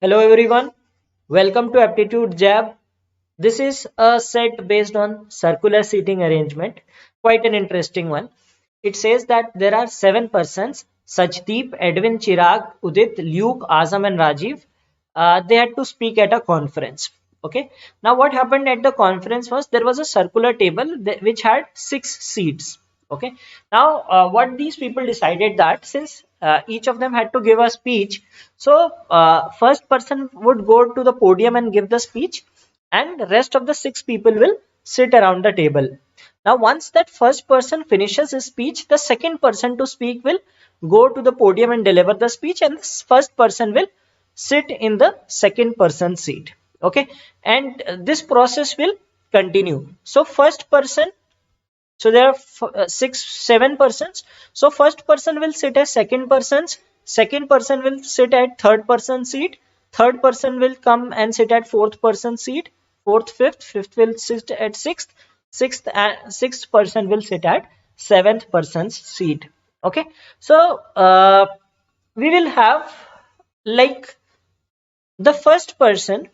Hello everyone, welcome to Aptitude Jab. This is a set based on circular seating arrangement, quite an interesting one. It says that there are 7 persons: Sachdeep, Edwin, Chirag, Udit, Luke, Azam, and Rajiv. They had to speak at a conference. Okay, now what happened at the conference was there was a circular table which had 6 seats. Okay, now what these people decided that since each of them had to give a speech, so first person would go to the podium and give the speech, and rest of the 6 people will sit around the table. Now once that first person finishes his speech, the second person to speak will go to the podium and deliver the speech, and this first person will sit in the second person seat. Okay, and this process will continue. So first person, so there are 7 persons. So first person will sit as second person's, second person will sit at third person seat, third person will come and sit at fourth person seat, fourth, fifth will sit at sixth, sixth person will sit at seventh person's seat. Okay, so we will have like the first person,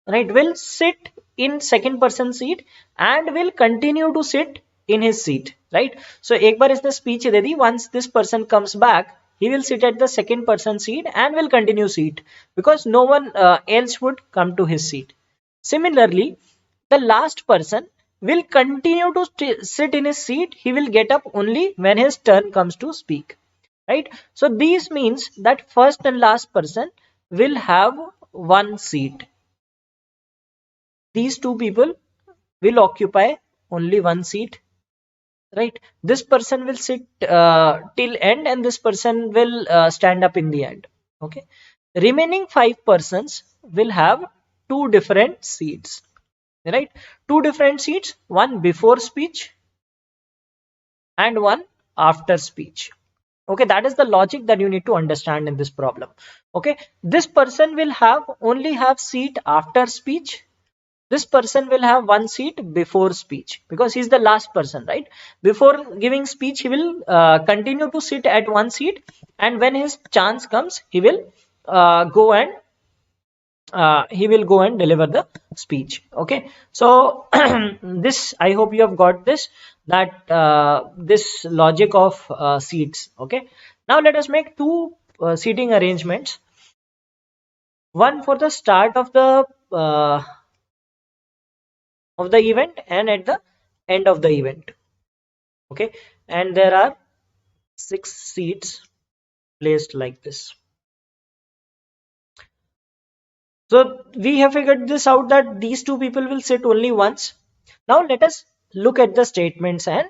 right, will sit in second person seat and will continue to sit in his seat, right? So एक बार इसने speech they the, once this person comes back, he will sit at the second person seat and will continue seat because no one else would come to his seat. Similarly, the last person will continue to sit in his seat. He will get up only when his turn comes to speak, right? So this means that first and last person will have one seat. These two people will occupy only one seat, right? This person will sit till end, and this person will stand up in the end. Okay, remaining 5 persons will have two different seats, right? Two different seats, one before speech and one after speech. Okay, that is the logic that you need to understand in this problem. Okay, this person will have only have seat after speech. This person will have one seat before speech because he's the last person, right? Before giving speech, he will continue to sit at one seat, and when his chance comes, he will go and deliver the speech. Okay, so this, I hope you have got this, that this logic of seats. Okay, now let us make two seating arrangements, one for the start of the event and at the end of the event. Okay, and there are 6 seats placed like this. So we have figured this out that these two people will sit only once. Now let us look at the statements and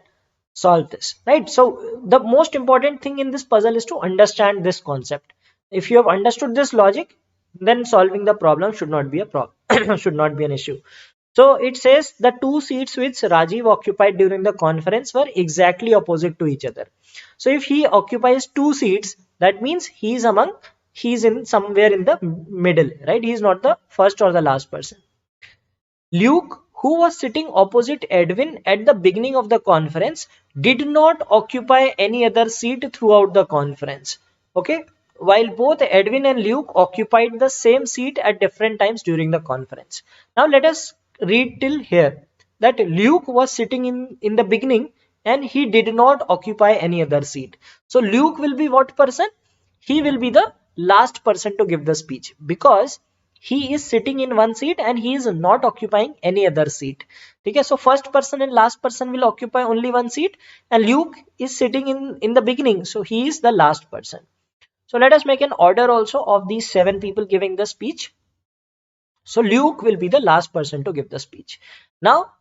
solve this, right? So the most important thing in this puzzle is to understand this concept. If you have understood this logic, then solving the problem should not be a problem, should not be an issue. So it says the two seats which Rajiv occupied during the conference were exactly opposite to each other. So if he occupies two seats, that means he's in somewhere in the middle, right? He's not the first or the last person. Luke, who was sitting opposite Edwin at the beginning of the conference, did not occupy any other seat throughout the conference. Okay, while both Edwin and Luke occupied the same seat at different times during the conference. Now let us read till here that Luke was sitting in the beginning and he did not occupy any other seat. So Luke will be what person? He will be the last person to give the speech because he is sitting in one seat and he is not occupying any other seat. Okay, so first person and last person will occupy only one seat, and Luke is sitting in the beginning, so he is the last person. So let us make an order also of these 7 people giving the speech. So Luke will be the last person to give the speech. Now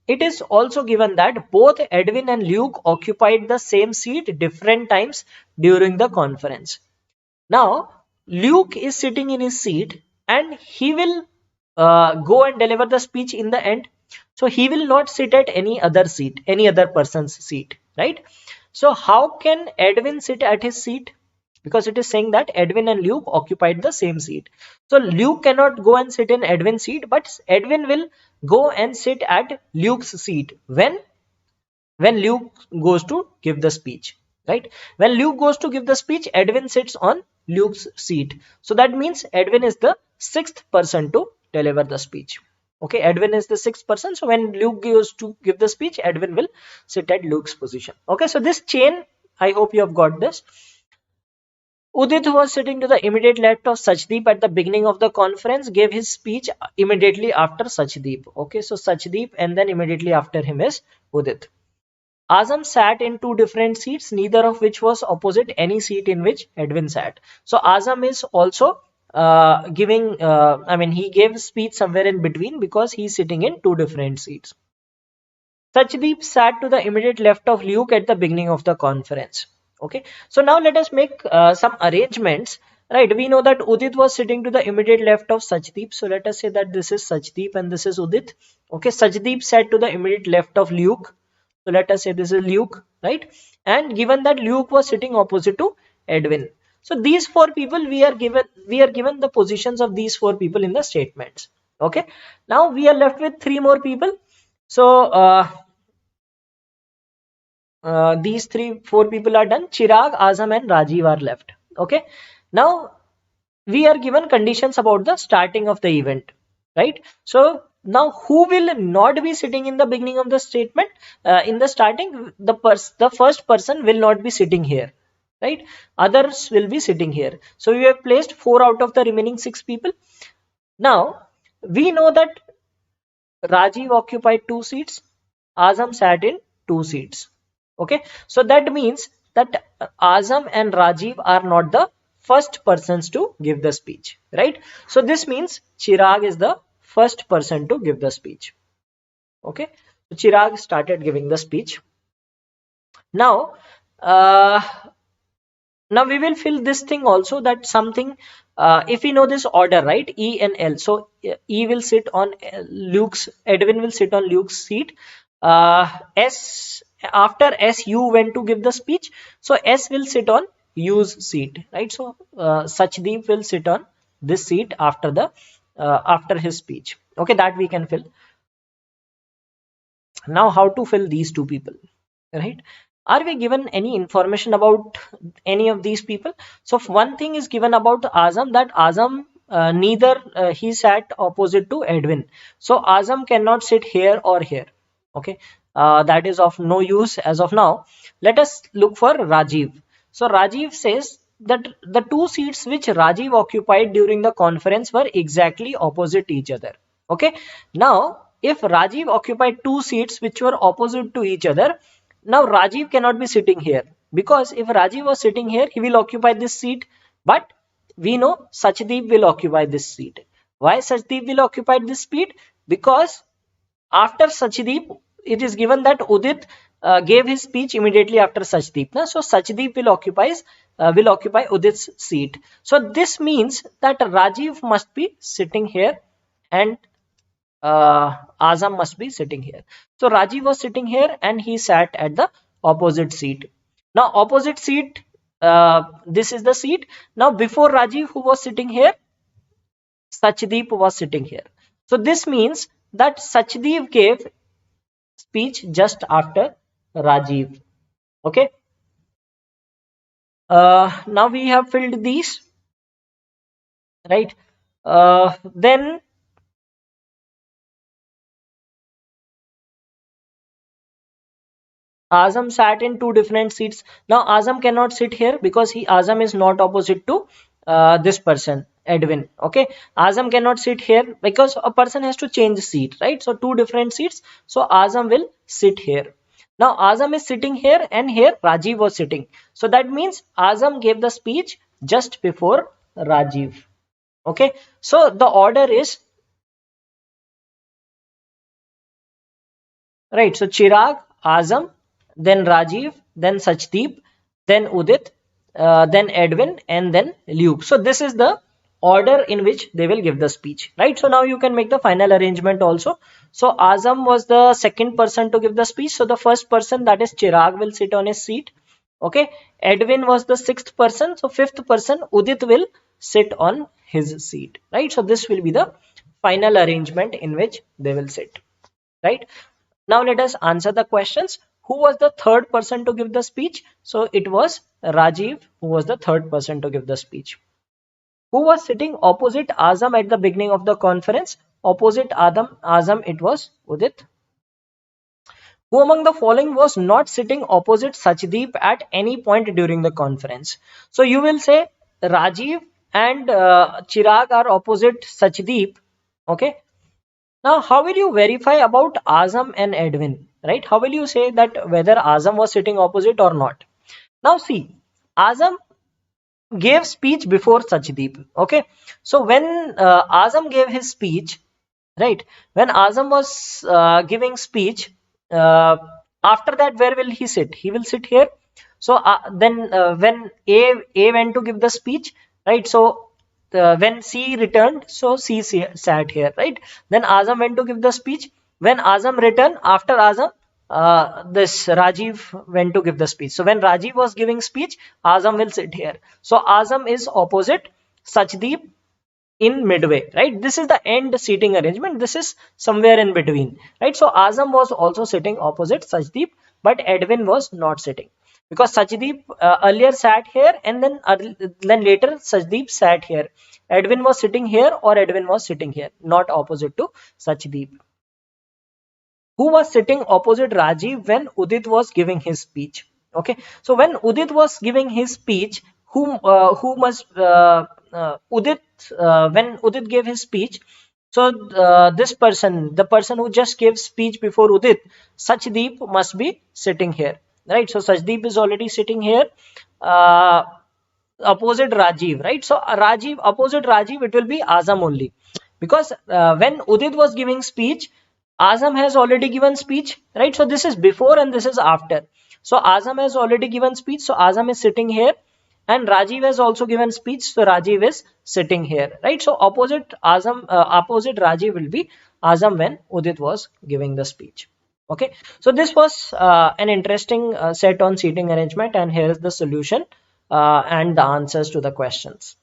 it is also given that both Edwin and Luke occupied the same seat different times during the conference. Now Luke is sitting in his seat and he will go and deliver the speech in the end. So he will not sit at any other seat, any other person's seat, right? So how can Edwin sit at his seat? Because it is saying that Edwin and Luke occupied the same seat. So Luke cannot go and sit in Edwin's seat, but Edwin will go and sit at Luke's seat when Luke goes to give the speech, right? When Luke goes to give the speech, Edwin sits on Luke's seat. So that means Edwin is the sixth person to deliver the speech. Okay, Edwin is the sixth person. So when Luke goes to give the speech, Edwin will sit at Luke's position. Okay, so this chain, I hope you have got this. Udit, who was sitting to the immediate left of Sachdeep at the beginning of the conference, gave his speech immediately after Sachdeep. Okay, so Sachdeep and then immediately after him is Udit. Azam sat in two different seats, neither of which was opposite any seat in which Edwin sat. So Azam is also he gave speech somewhere in between because he's sitting in two different seats. Sachdeep sat to the immediate left of Luke at the beginning of the conference. Okay, so now let us make some arrangements. Right, we know that Udit was sitting to the immediate left of Sachdeep. So let us say that this is Sachdeep and this is Udit. Okay, Sachdeep sat to the immediate left of Luke. So let us say this is Luke, right? And given that Luke was sitting opposite to Edwin. So these four people we are given the positions of these four people in the statements. Okay. Now we are left with three more people. So these four people are done. Chirag, Azam and Rajiv are left. Okay. Now we are given conditions about the starting of the event, right? So now who will not be sitting in the beginning of the statement? In the starting, the first person will not be sitting here, right? Others will be sitting here. So we have placed 4 out of the remaining 6 people. Now we know that Rajiv occupied 2 seats, Azam sat in 2 seats. Okay, so that means that Azam and Rajiv are not the first persons to give the speech, right? So this means Chirag is the first person to give the speech. Okay, so Chirag started giving the speech. Now we will fill this thing also, that something if we know this order, right? E and L. So E will sit on Edwin will sit on Luke's seat. S, after S, U went to give the speech. So S will sit on U's seat, right? So Sachdeep will sit on this seat after his speech. Okay, that we can fill. Now how to fill these two people, right? Are we given any information about any of these people? So one thing is given about Azam, that Azam he sat opposite to Edwin. So Azam cannot sit here or here. Okay, that is of no use as of now. Let us look for Rajiv. So Rajiv says that the 2 seats which Rajiv occupied during the conference were exactly opposite each other. Okay, now if Rajiv occupied 2 seats which were opposite to each other, now Rajiv cannot be sitting here, because if Rajiv was sitting here, he will occupy this seat, but we know Sachdeep will occupy this seat. Why Sachdeep will occupy this seat? Because after Sachdeep, it is given that Udit gave his speech immediately after Sachdeep. So Sachdeep will occupy Udit's seat. So this means that Rajiv must be sitting here and Azam must be sitting here. So Rajiv was sitting here and he sat at the opposite seat. Now opposite seat, this is the seat. Now before Rajiv, who was sitting here? Sachdeep was sitting here. So this means that Sachdeep gave speech just after Rajiv. Okay. Now we have filled these, right? Then Azam sat in 2 different seats. Now Azam cannot sit here because Azam is not opposite to this person, Edwin. Okay, Azam cannot sit here because a person has to change the seat, right? So 2 different seats. So Azam will sit here. Now Azam is sitting here and here Rajiv was sitting. So that means Azam gave the speech just before Rajiv. Okay, so the order is right. So Chirag, Azam, then Rajiv, then Sachdeep, then Udit, then Edwin, and then Luke. So this is the order in which they will give the speech, right? So now you can make the final arrangement also. So Azam was the second person to give the speech. So the first person, that is Chirag, will sit on his seat. Okay. Edwin was the 6th person. So 5th person, Udit, will sit on his seat, right? So this will be the final arrangement in which they will sit, right? Now let us answer the questions. who was the third person to give the speech? So it was Rajiv who was the third person to give the speech. Who was sitting opposite Azam at the beginning of the conference? Opposite Azam, it was Udit. Who among the following was not sitting opposite Sachdeep at any point during the conference? So you will say Rajiv and Chirag are opposite Sachdeep. Okay. Now, how will you verify about Azam and Edwin? Right? How will you say that whether Azam was sitting opposite or not? Now, see, Azam gave speech before Sachdeep. Okay. So when Azam gave his speech, right? When Azam was giving speech, uh, after that, where will he sit? He will sit here. So then when A went to give the speech, right? So when C returned, so sat here, right? Then Azam went to give the speech. When Azam returned, after Azam, this Rajiv went to give the speech. So when Rajiv was giving speech, Azam will sit here. So Azam is opposite Sachdeep in midway, right? This is the end seating arrangement. This is somewhere in between, right? So Azam was also sitting opposite Sachdeep, but Edwin was not sitting because Sachdeep earlier sat here, and then later Sachdeep sat here. Edwin was sitting here, or Edwin was sitting here, not opposite to Sachdeep. Who was sitting opposite Rajiv when Udit was giving his speech? Okay, so when Udit was giving his speech, who must Udit when Udit gave his speech, so this person, the person who just gave speech before Udit, Sachdeep must be sitting here, right? So Sachdeep is already sitting here. Uh, Opposite Rajiv, right? So Rajiv, opposite Rajiv, it will be Azam only, because when Udit was giving speech, Azam has already given speech, right? So this is before and this is after. So Azam has already given speech, so Azam is sitting here, and Rajiv has also given speech, so Rajiv is sitting here, right? So opposite Azam, opposite Rajiv will be Azam when Udit was giving the speech. Okay, so this was an interesting set on seating arrangement, and here is the solution and the answers to the questions.